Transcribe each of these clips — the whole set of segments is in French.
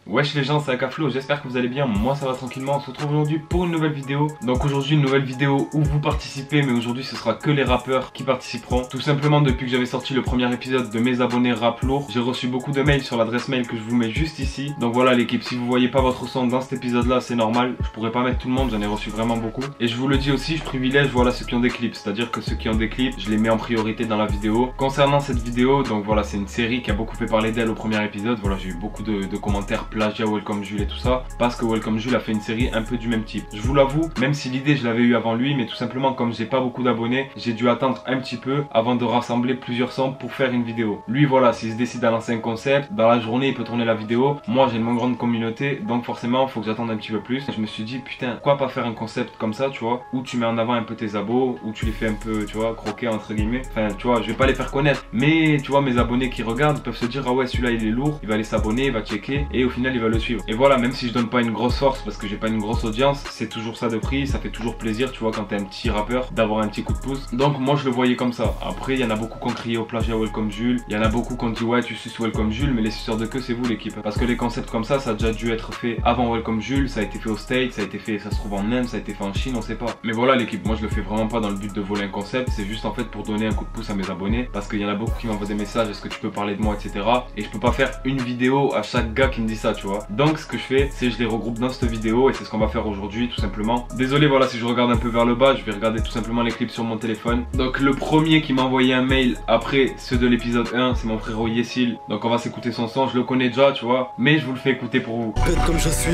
Wesh les gens, c'est Akaflo, j'espère que vous allez bien, moi ça va tranquillement. On se retrouve aujourd'hui pour une nouvelle vidéo. Donc aujourd'hui une nouvelle vidéo où vous participez, mais aujourd'hui ce sera que les rappeurs qui participeront. Tout simplement depuis que j'avais sorti le premier épisode de mes abonnés rap lourd, j'ai reçu beaucoup de mails sur l'adresse mail que je vous mets juste ici. Donc voilà l'équipe, si vous voyez pas votre son dans cet épisode là, c'est normal, je pourrais pas mettre tout le monde, j'en ai reçu vraiment beaucoup. Et je vous le dis aussi, je privilège voilà ceux qui ont des clips, c'est-à-dire que ceux qui ont des clips, je les mets en priorité dans la vidéo. Concernant cette vidéo, donc voilà, c'est une série qui a beaucoup fait parler d'elle au premier épisode. Voilà, j'ai eu beaucoup de commentaires plagiat Welcome Jules et tout ça, parce que Welcome Jules a fait une série un peu du même type. Je vous l'avoue, même si l'idée je l'avais eu avant lui, mais tout simplement comme j'ai pas beaucoup d'abonnés, j'ai dû attendre un petit peu avant de rassembler plusieurs sons pour faire une vidéo. Lui voilà, s'il se décide à lancer un concept, dans la journée il peut tourner la vidéo. Moi j'ai une grande communauté, donc forcément il faut que j'attende un petit peu plus. Je me suis dit putain, pourquoi pas faire un concept comme ça, tu vois, où tu mets en avant un peu tes abos, où tu les fais un peu, tu vois, croquer entre guillemets. Enfin tu vois, je vais pas les faire connaître, mais tu vois, mes abonnés qui regardent peuvent se dire ah ouais, celui-là il est lourd, il va aller s'abonner, il va checker et au final il va le suivre. Et voilà, même si je donne pas une grosse force parce que j'ai pas une grosse audience, c'est toujours ça de prix, ça fait toujours plaisir, tu vois, quand t'es un petit rappeur, d'avoir un petit coup de pouce. Donc moi je le voyais comme ça. Après il y en a beaucoup qui ont crié au plagiat Welcome Jules, il y en a beaucoup qui ont dit ouais tu suces Welcome Jules, mais les suceurs de queue c'est vous l'équipe. Parce que les concepts comme ça a déjà dû être fait avant Welcome Jules, ça a été fait au States, ça a été fait, ça se trouve en Inde, ça a été fait en Chine, on sait pas. Mais voilà l'équipe, moi je le fais vraiment pas dans le but de voler un concept, c'est juste en fait pour donner un coup de pouce à mes abonnés. Parce qu'il y en a beaucoup qui m'envoient des messages, est-ce que tu peux parler de moi, etc. Et je peux pas faire une vidéo à chaque gars qui me dit ça, tu vois. Donc ce que je fais, c'est je les regroupe dans cette vidéo et c'est ce qu'on va faire aujourd'hui tout simplement. Désolé voilà si je regarde un peu vers le bas, je vais regarder tout simplement les clips sur mon téléphone. Donc le premier qui m'a envoyé un mail après ceux de l'épisode 1, c'est mon frérot Yessil. Donc on va s'écouter son son, je le connais déjà, tu vois, mais je vous le fais écouter pour vous. Bête comme je suis,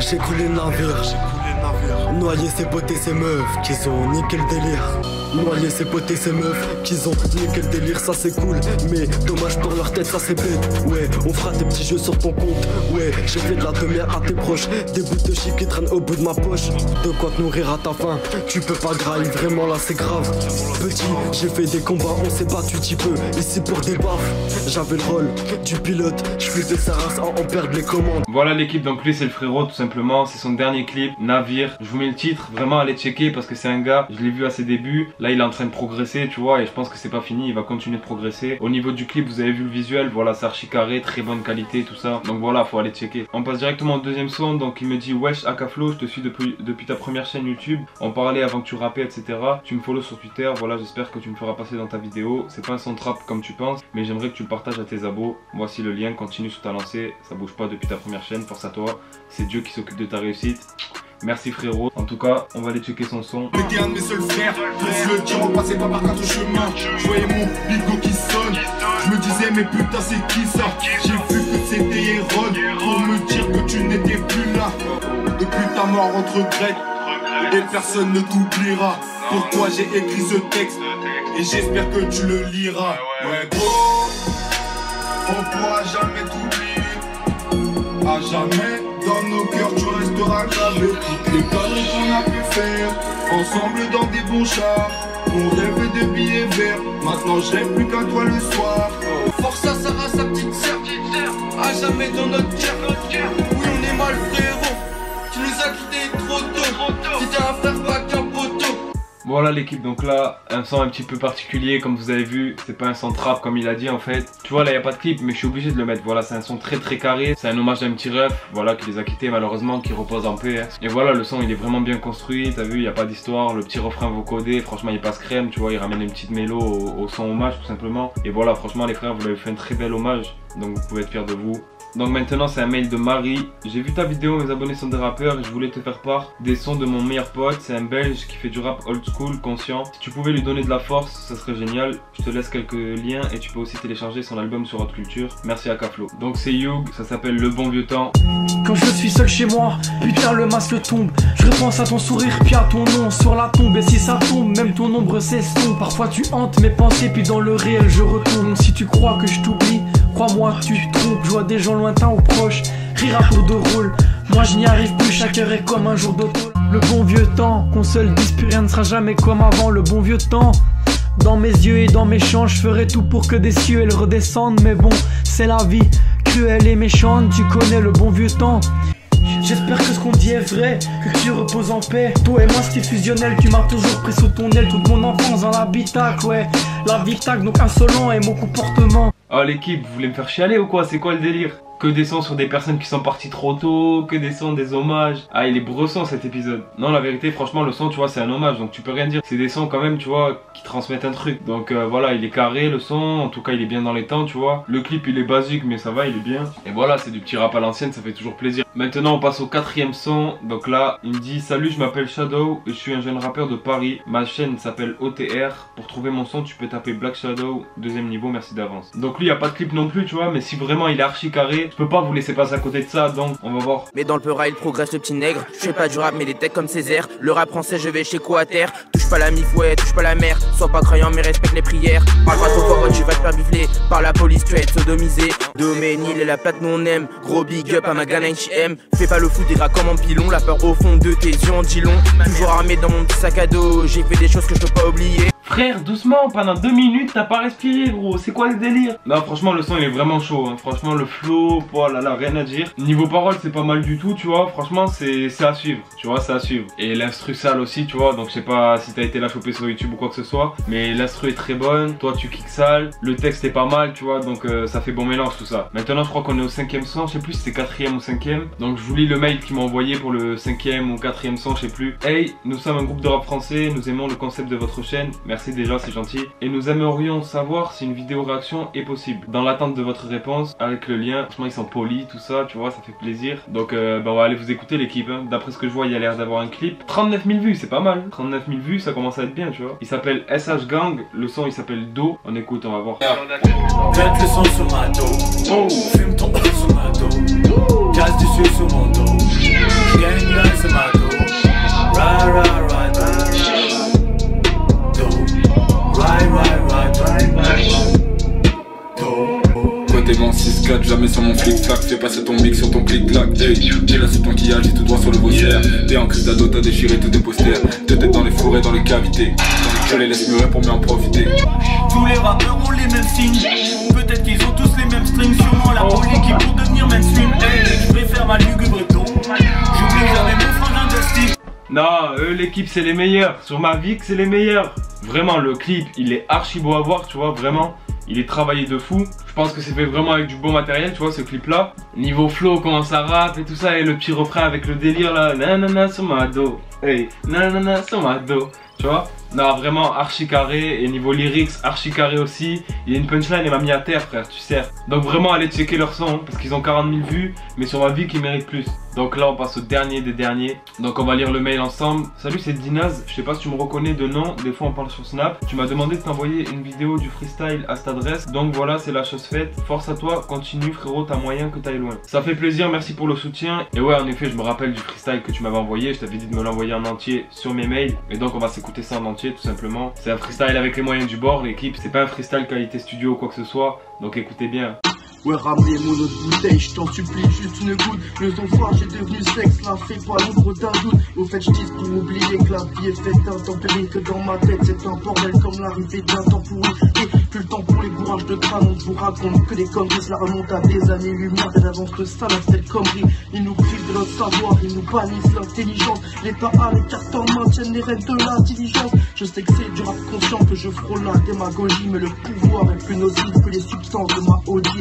j'ai coulé le navire. Noyer ses potes et ses meufs qui ont niqué le délire. Noyer ses potes et ses meufs qui ont niqué le délire, ça c'est cool. Mais dommage pour leur tête, ça c'est bête. Ouais, on fera des petits jeux sur ton compte. Ouais, j'ai fait de la demi-heure à tes proches. Des bouts de chips qui traînent au bout de ma poche. De quoi te nourrir à ta faim, tu peux pas grailler, vraiment là c'est grave. Petit, j'ai fait des combats, on s'est battu petit peu. Ici pour des baffes, j'avais le rôle du pilote. Je faisais sa race à en perdre les commandes. Voilà l'équipe, donc lui c'est le frérot tout simplement. C'est son dernier clip, Navire. Je vous mets le titre, vraiment allez checker parce que c'est un gars, je l'ai vu à ses débuts. Là il est en train de progresser, tu vois, et je pense que c'est pas fini, il va continuer de progresser. Au niveau du clip, vous avez vu le visuel, voilà, c'est archi carré, très bonne qualité, tout ça. Donc voilà, faut aller checker. On passe directement au deuxième son, donc il me dit wesh Akaflo, je te suis depuis ta première chaîne YouTube. On parlait avant que tu rappais, etc. Tu me follow sur Twitter, voilà, j'espère que tu me feras passer dans ta vidéo. C'est pas un son trap comme tu penses, mais j'aimerais que tu le partages à tes abos. Voici le lien, continue sur ta lancée, ça bouge pas depuis ta première chaîne, force à toi. C'est Dieu qui s'occupe de ta réussite. Merci frérot, en tout cas on va aller checker son son. J'étais un de mes seuls frères, pour se le dire on passait pas par quatre chemins. Je voyais mon bigot qui sonne, je me disais mais putain c'est qui ça. J'ai vu que c'était Hérode, pour me dire que tu n'étais plus là. Depuis ta mort on te regrette, et personne ne t'oubliera. Pourquoi j'ai écrit ce texte, et j'espère que tu le liras. Ouais gros, on pourra jamais t'oublier, à jamais. Dans nos cœurs tu resteras gravé. Toutes les conneries qu'on a pu faire ensemble dans des bons chars. On rêvait de billets verts, maintenant je rêve plus qu'à toi le soir. Force à Sarah, sa petite sœur, à jamais dans notre cœur. Oui on est mal frérot, tu nous as quittés trop tôt. T'étais un frère pas qu'un poteau. Voilà l'équipe, donc là un son un petit peu particulier comme vous avez vu, c'est pas un son trap comme il a dit en fait. Tu vois là il n'y a pas de clip mais je suis obligé de le mettre, voilà c'est un son très carré. C'est un hommage d'un petit ref, voilà qui les a quittés malheureusement, qui repose en paix hein. Et voilà le son il est vraiment bien construit, t'as vu il n'y a pas d'histoire, le petit refrain vocodé, franchement il passe crème, tu vois il ramène une petite mélo au son hommage tout simplement. Et voilà franchement les frères vous l'avez fait un très bel hommage, donc vous pouvez être fiers de vous. Donc maintenant c'est un mail de Marie. J'ai vu ta vidéo, mes abonnés sont des rappeurs et je voulais te faire part des sons de mon meilleur pote. C'est un belge qui fait du rap old school, conscient. Si tu pouvais lui donner de la force, ça serait génial. Je te laisse quelques liens et tu peux aussi télécharger son album sur Haute Culture. Merci Akaflo. Donc c'est Youg, ça s'appelle Le Bon Vieux Temps. Quand je suis seul chez moi, putain le masque tombe. Je repense à ton sourire puis à ton nom sur la tombe. Et si ça tombe, même ton ombre s'estompe. Parfois tu hantes mes pensées puis dans le réel je retombe. Si tu crois que je t'oublie, crois-moi tu te trompes. Je vois des gens lointains ou proches rire à tour de rôle. Moi je n'y arrive plus, chaque heure est comme un jour d'auto. Le bon vieux temps, qu'on se le dise, plus rien ne sera jamais comme avant. Le bon vieux temps, dans mes yeux et dans mes chants, je ferai tout pour que des cieux elles redescendent. Mais bon, c'est la vie, cruelle et méchante, tu connais le bon vieux temps. J'espère que ce qu'on dit est vrai, que tu reposes en paix. Toi et moi c'était fusionnel, tu m'as toujours pris sous ton aile. Toute mon enfance dans l'habitacle, ouais. La vie tac, donc insolent et mon comportement. Oh l'équipe, vous voulez me faire chialer ou quoi? C'est quoi le délire? Que des sons sur des personnes qui sont parties trop tôt, que des sons, des hommages. Ah, il est bresson cet épisode. Non, la vérité, franchement, le son, tu vois, c'est un hommage, donc tu peux rien dire. C'est des sons quand même, tu vois, qui transmettent un truc. Donc voilà, il est carré le son, en tout cas, il est bien dans les temps, tu vois. Le clip, il est basique, mais ça va, il est bien. Et voilà, c'est du petit rap à l'ancienne, ça fait toujours plaisir. Maintenant, on passe au 4e son. Donc là, il me dit: salut, je m'appelle Shadow et je suis un jeune rappeur de Paris. Ma chaîne s'appelle OTR. Pour trouver mon son, tu peux taper Black Shadow, 2e niveau, merci d'avance. Donc lui, il n'y a pas de clip non plus, tu vois, mais si vraiment il est archi carré, je peux pas vous laisser passer à côté de ça, donc on va voir. Mais dans le peura, il progresse le petit nègre. Je fais pas du rap, mais des techs comme Césaire. Le rap français, je vais chez Quater. Touche pas la mif, ouais, touche pas la mer. Sois pas croyant, mais respecte les prières. Parle pas trop fort, tu vas te faire bifler. Par la police, tu vas être sodomisé. Doménil et la plate, nous on aime. Gros big up à ma gana HM. Fais pas le fou, dira comme un pilon. La peur au fond de tes yeux en dit long. Toujours armé dans mon petit sac à dos. J'ai fait des choses que je peux pas oublier. Frère, doucement, pendant 2 minutes, t'as pas respiré, gros. C'est quoi le délire? Non, franchement, le son, il est vraiment chaud. Hein. Franchement, le flow, oh là là, rien à dire. Niveau parole, c'est pas mal du tout, tu vois. Franchement, c'est à suivre, tu vois, c'est à suivre. Et l'instru sale aussi, tu vois. Donc, je sais pas si t'as été la choper sur YouTube ou quoi que ce soit. Mais l'instru est très bonne. Toi, tu kicks sale. Le texte est pas mal, tu vois. Donc, ça fait bon mélange, tout ça. Maintenant, je crois qu'on est au 5e son. Je sais plus si c'est 4e ou 5e. Donc, je vous lis le mail qu'ils m'ont envoyé pour le 5e ou 4e son, je sais plus. Hey, nous sommes un groupe de rap français. Nous aimons le concept de votre chaîne. Merci déjà, c'est gentil. Et nous aimerions savoir si une vidéo réaction est possible. Dans l'attente de votre réponse avec le lien. Franchement, ils sont polis, tout ça, tu vois, ça fait plaisir. Donc, on va aller vous écouter, l'équipe. Hein. D'après ce que je vois, il y a l'air d'avoir un clip. 39 000 vues, c'est pas mal. 39 000 vues, ça commence à être bien, tu vois. Il s'appelle SH Gang. Le son, il s'appelle Do. On écoute, on va voir. Mets le son sur ma dos. Oh. Fume ton sur ma dos. Casse du sucre sur mon dos. Gang gang sur ma dos. Ride, ride, ride, Côté bon 6-4, jamais sur mon flic-flac. Fais passer ton mic sur ton clic-clac. Hey, j'ai là c'est ton qui agit tout droit sur le bossière. T'es en crise d'ado, t'as déchiré tous tes posters. Deux têtes dans les forêts, dans les cavités. Je les laisse mûrir pour mieux en profiter. Tous les rappeurs ont les mêmes signes. Peut-être qu'ils ont tous les mêmes strings. Sûrement la police qui pour devenir mainstream. Hey, je préfère ma lugubre ton. J'oublie jamais mon frangin de style. Non, eux, l'équipe, c'est les meilleurs. Sur ma vie, c'est les meilleurs. Vraiment, le clip, il est archi beau à voir, tu vois, vraiment. Il est travaillé de fou. Je pense que c'est fait vraiment avec du bon matériel, tu vois, ce clip-là. Niveau flow, comment ça rappe et tout ça. Et le petit refrain avec le délire, là. Nanana sur ma dos. Hey, nanana sur ma dos. Tu vois? Non, vraiment archi carré. Et niveau lyrics, archi carré aussi. Il y a une punchline, elle m'a mis à terre, frère, tu sais. Donc vraiment, allez checker leur son, hein, parce qu'ils ont 40 000 vues. Mais sur ma vie, qu'ils méritent plus. Donc là, on passe au dernier des derniers. Donc on va lire le mail ensemble. Salut, c'est Dinaz. Je sais pas si tu me reconnais de nom. Des fois, on parle sur Snap. Tu m'as demandé de t'envoyer une vidéo du freestyle à cette adresse. Donc voilà, c'est la chose faite. Force à toi, continue, frérot. T'as moyen que t'ailles loin. Ça fait plaisir, merci pour le soutien. Et ouais, en effet, je me rappelle du freestyle que tu m'avais envoyé. Je t'avais dit de me l'envoyer en entier sur mes mails. Et donc, on va s'écouter ça en entier, tout simplement. C'est un freestyle avec les moyens du bord, l'équipe. C'est pas un freestyle qualité studio ou quoi que ce soit. Donc écoutez bien. Ouais, ramenez mon autre bouteille, je t'en supplie, juste une goutte. Le son soir, j'ai devenu sexe, là, fais pas l'ombre d'un doute. Au fait, je dis pour oublier que la vie est faite d'intempéries, que dans ma tête, c'est un bordel comme l'arrivée d'un temps pourri. Et plus le temps pour les bourrages de crâne, on vous raconte que des conneries, cela remonte à des années-lumière. Et d'avance que ça, là, cette connerie. Ils nous privent de notre savoir, ils nous bannissent l'intelligence. L'État a les cartes en main, tiennent les règles de l'intelligence. Je sais que c'est du rap conscient que je frôle la démagogie, mais le pouvoir est plus nocif que les substances de ma Audi.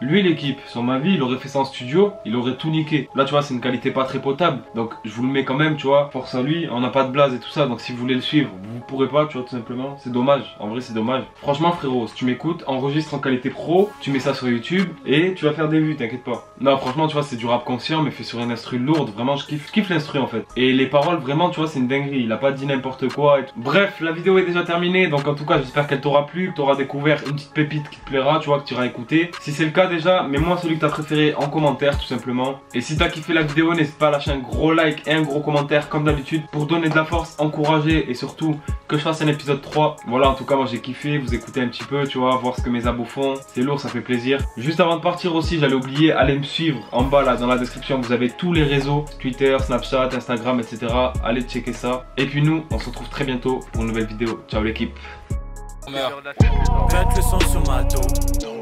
Lui, l'équipe, sur ma vie, il aurait fait ça en studio, il aurait tout niqué. Là, tu vois, c'est une qualité pas très potable. Donc, je vous le mets quand même, tu vois. Force à lui, on n'a pas de blaze et tout ça. Donc, si vous voulez le suivre, vous pourrez pas, tu vois, tout simplement. C'est dommage. En vrai, c'est dommage. Franchement, frérot, si tu m'écoutes, enregistre en qualité pro, tu mets ça sur YouTube et tu vas faire des vues, t'inquiète pas. Non, franchement, tu vois, c'est du rap conscient, mais fait sur une instru lourde. Vraiment, je kiffe l'instru en fait. Et les paroles, vraiment, tu vois, c'est une dinguerie. Il a pas dit n'importe quoi et tout. Bref, la vidéo est déjà terminée. Donc, en tout cas, j'espère qu'elle t'aura plu, que t'auras découvert une petite pépite qui te plaira, tu vois, que tu iras écouter. Si c'est le cas, déjà, mets-moi celui que t'as préféré en commentaire tout simplement. Et si t'as kiffé la vidéo, n'hésite pas à lâcher un gros like et un gros commentaire comme d'habitude pour donner de la force, encourager et surtout que je fasse un épisode 3. Voilà, en tout cas moi j'ai kiffé, vous écoutez un petit peu, tu vois, voir ce que mes abos font. C'est lourd, ça fait plaisir. Juste avant de partir aussi, j'allais oublier, allez me suivre en bas là dans la description, vous avez tous les réseaux, Twitter, Snapchat, Instagram, etc. Allez checker ça. Et puis nous, on se retrouve très bientôt pour une nouvelle vidéo. Ciao l'équipe. Mets le son sur ma dos.